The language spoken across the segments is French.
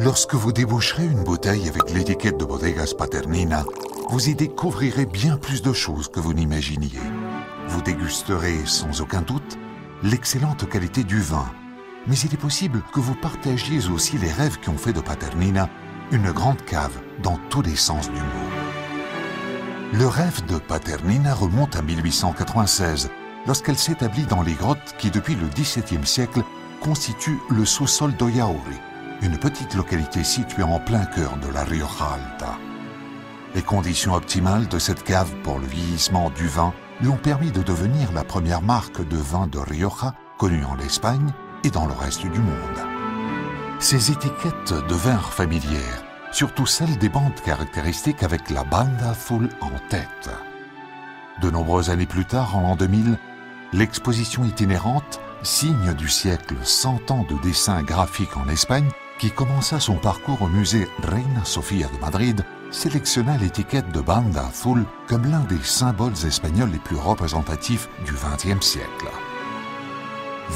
Lorsque vous déboucherez une bouteille avec l'étiquette de Bodegas Paternina, vous y découvrirez bien plus de choses que vous n'imaginiez. Vous dégusterez sans aucun doute l'excellente qualité du vin, mais il est possible que vous partagiez aussi les rêves qui ont fait de Paternina une grande cave dans tous les sens du mot. Le rêve de Paternina remonte à 1896, lorsqu'elle s'établit dans les grottes qui, depuis le XVIIe siècle, constituent le sous-sol d'Oyauri, une petite localité située en plein cœur de la Rioja Alta. Les conditions optimales de cette cave pour le vieillissement du vin lui ont permis de devenir la première marque de vin de Rioja connue en Espagne et dans le reste du monde. Ces étiquettes devinrent familières, surtout celles des bandes caractéristiques avec la Banda Azul en tête. De nombreuses années plus tard, en l'an 2000, l'exposition itinérante, signe du siècle 100 ans de dessin graphique en Espagne, qui commença son parcours au musée Reina Sofía de Madrid, sélectionna l'étiquette de Banda Azul comme l'un des symboles espagnols les plus représentatifs du XXe siècle.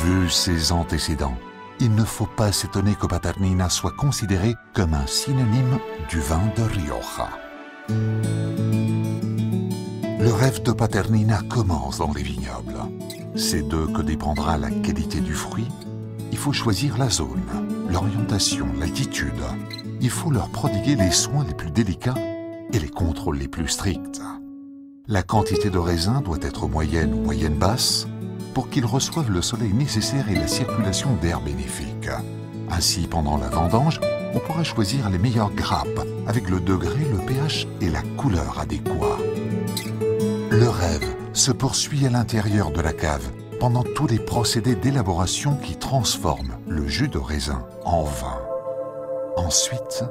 Vu ses antécédents, il ne faut pas s'étonner que Paternina soit considéré comme un synonyme du vin de Rioja. Le rêve de Paternina commence dans les vignobles. C'est d'eux que dépendra la qualité du fruit. Il faut choisir la zone, l'orientation, l'altitude. Il faut leur prodiguer les soins les plus délicats et les contrôles les plus stricts. La quantité de raisin doit être moyenne ou moyenne basse pour qu'ils reçoivent le soleil nécessaire et la circulation d'air bénéfique. Ainsi, pendant la vendange, on pourra choisir les meilleures grappes avec le degré, le pH et la couleur adéquats. Le rêve se poursuit à l'intérieur de la cave pendant tous les procédés d'élaboration qui transforment le jus de raisin en vin. Ensuite,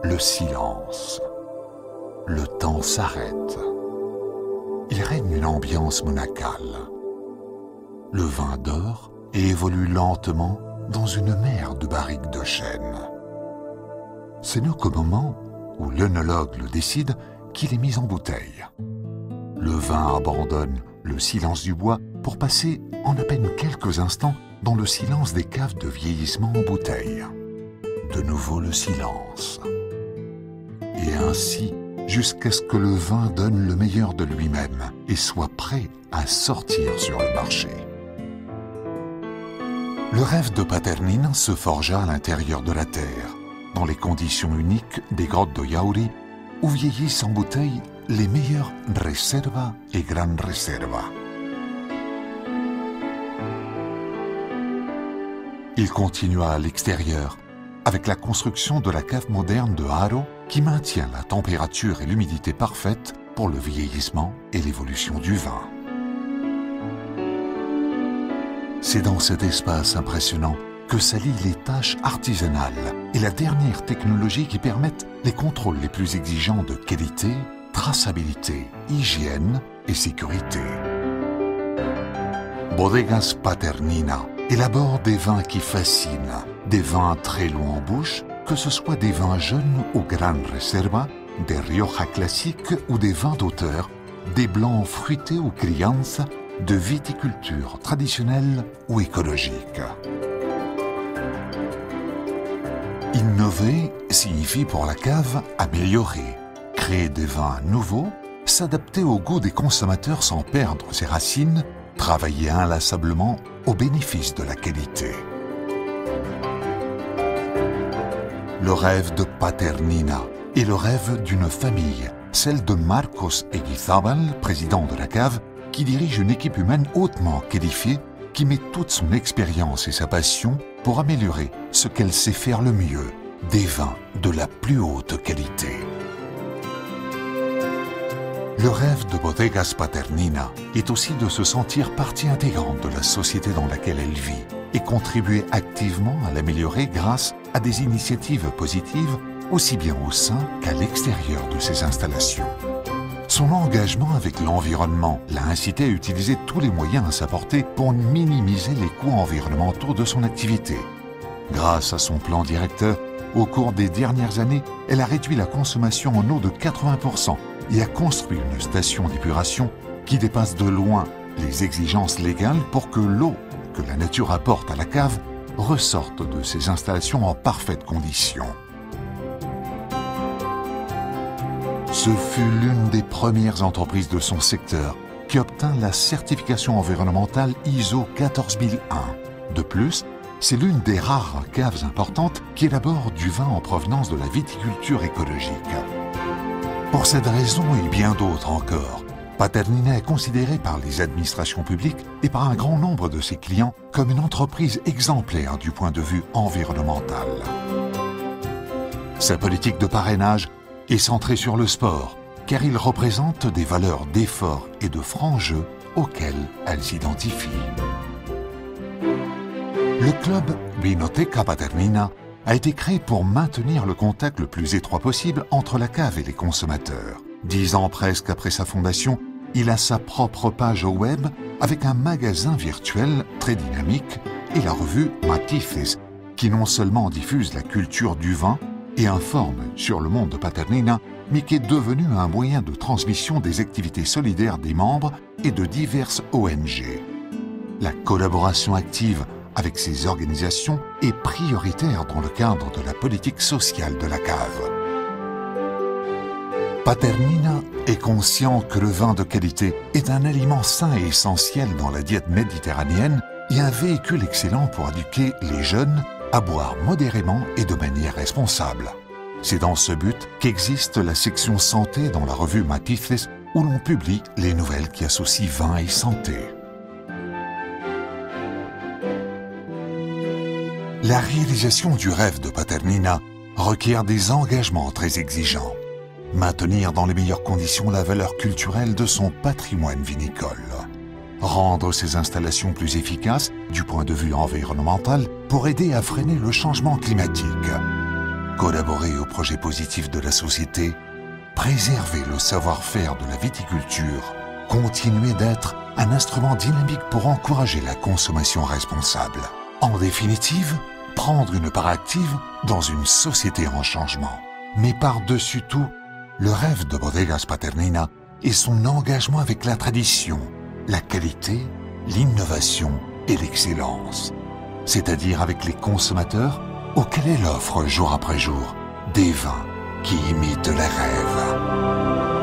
le silence. Le temps s'arrête. Il règne une ambiance monacale. Le vin dort et évolue lentement dans une mer de barriques de chêne. Ce n'est qu'au moment où l'œnologue le décide qu'il est mis en bouteille. Le vin abandonne le silence du bois pour passer en à peine quelques instants dans le silence des caves de vieillissement en bouteille. De nouveau le silence. Et ainsi, jusqu'à ce que le vin donne le meilleur de lui-même et soit prêt à sortir sur le marché. Le rêve de Paternina se forgea à l'intérieur de la terre, dans les conditions uniques des grottes d'Oyauri, où vieillissent en bouteille les meilleurs Reserva et Gran Reserva. Il continua à l'extérieur, avec la construction de la cave moderne de Haro, qui maintient la température et l'humidité parfaite pour le vieillissement et l'évolution du vin. C'est dans cet espace impressionnant que s'allient les tâches artisanales et la dernière technologie qui permettent les contrôles les plus exigeants de qualité, traçabilité, hygiène et sécurité. Bodegas Paternina élabore des vins qui fascinent, des vins très longs en bouche, que ce soit des vins jeunes ou Gran Reserva, des Rioja classiques ou des vins d'auteur, des blancs fruités ou crianza, de viticulture traditionnelle ou écologique. Innover signifie pour la cave améliorer, créer des vins nouveaux, s'adapter au goût des consommateurs sans perdre ses racines, travailler inlassablement au bénéfice de la qualité. Le rêve de Paternina est le rêve d'une famille, celle de Marcos Eguizábal, président de la cave, qui dirige une équipe humaine hautement qualifiée, qui met toute son expérience et sa passion pour améliorer ce qu'elle sait faire le mieux, des vins de la plus haute qualité. Le rêve de Bodegas Paternina est aussi de se sentir partie intégrante de la société dans laquelle elle vit et contribuer activement à l'améliorer grâce à des initiatives positives aussi bien au sein qu'à l'extérieur de ses installations. Son engagement avec l'environnement l'a incité à utiliser tous les moyens à sa portée pour minimiser les coûts environnementaux de son activité. Grâce à son plan directeur, au cours des dernières années, elle a réduit la consommation en eau de 80% et a construit une station d'épuration qui dépasse de loin les exigences légales pour que l'eau que la nature apporte à la cave ressorte de ces installations en parfaite condition. Ce fut l'une des premières entreprises de son secteur qui obtint la certification environnementale ISO 14001. De plus, c'est l'une des rares caves importantes qui élabore du vin en provenance de la viticulture écologique. Pour cette raison et bien d'autres encore, Paternina est considérée par les administrations publiques et par un grand nombre de ses clients comme une entreprise exemplaire du point de vue environnemental. Sa politique de parrainage est centrée sur le sport, car il représente des valeurs d'effort et de franc jeu auxquelles elle s'identifie. Le club Vinoteca Paternina a été créé pour maintenir le contact le plus étroit possible entre la cave et les consommateurs. 10 ans presque après sa fondation, il a sa propre page au web avec un magasin virtuel très dynamique et la revue Matices, qui non seulement diffuse la culture du vin et informe sur le monde de Paternina, mais qui est devenu un moyen de transmission des activités solidaires des membres et de diverses ONG. La collaboration active avec ces organisations est prioritaire dans le cadre de la politique sociale de la cave. Paternina est conscient que le vin de qualité est un aliment sain et essentiel dans la diète méditerranéenne et un véhicule excellent pour éduquer les jeunes à boire modérément et de manière responsable. C'est dans ce but qu'existe la section santé dans la revue Matices où l'on publie les nouvelles qui associent vin et santé. La réalisation du rêve de Paternina requiert des engagements très exigeants. Maintenir dans les meilleures conditions la valeur culturelle de son patrimoine vinicole. Rendre ses installations plus efficaces du point de vue environnemental pour aider à freiner le changement climatique. Collaborer au projet positif de la société. Préserver le savoir-faire de la viticulture. Continuer d'être un instrument dynamique pour encourager la consommation responsable. En définitive, prendre une part active dans une société en changement. Mais par-dessus tout, le rêve de Bodegas Paternina est son engagement avec la tradition, la qualité, l'innovation et l'excellence. C'est-à-dire avec les consommateurs auxquels elle offre jour après jour des vins qui imitent les rêves.